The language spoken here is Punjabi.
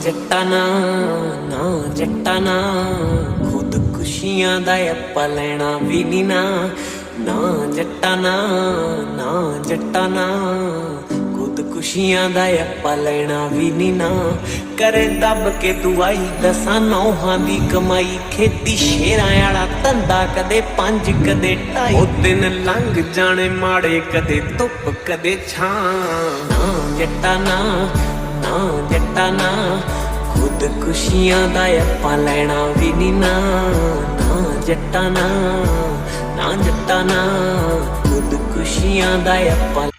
ਜੱਟਾਂ ਨਾ ਨਾ ਜੱਟਾਂ ਨਾ ਖੁਦਕੁਸ਼ੀਆਂ ਦਾ ਆਪਾਂ ਲੈਣਾ ਵੀ ਨੀ ਨਾ ਨਾ ਜੱਟਾਂ ਨਾ ਨਾ ਜੱਟਾਂ ਨਾ ਖੁਦਕੁਸ਼ੀਆਂ ਦਾ ਆਪਾਂ ਲੈਣਾ ਵੀ ਨੀ ਨਾ ਕਰੇ ਦੱਬ ਕੇ ਦੁਆਈ ਦਸਾਂ ਨੌਹਾਂ ਦੀ ਕਮਾਈ ਖੇਤੀ ਸ਼ੇਰਾਂ ਵਾਲਾ ਧੰਦਾ ਕਦੇ 5 ਕਦੇ 2.5 ਉਹ ਦਿਨ ਲੰਘ ਜਾਣੇ ਮਾੜੇ ਕਦੇ ਧੁੱਪ ਕਦੇ ਛਾਂ ਨਾ ਜੱਟਾਂ ਨਾ ਨਾ ਜੱਟਾਂ ਨਾ ਖੁਦਕੁਸ਼ੀਆਂ ਦਾ ਆਪਾਂ ਲੈਣਾ ਵੀ ਨੀ ਨਾ ਨਾ ਜੱਟਾਂ ਨਾ ਨਾ ਜੱਟਾਂ ਨਾ ਖੁਦਕੁਸ਼ੀਆਂ ਦਾ ਆਪਾਂ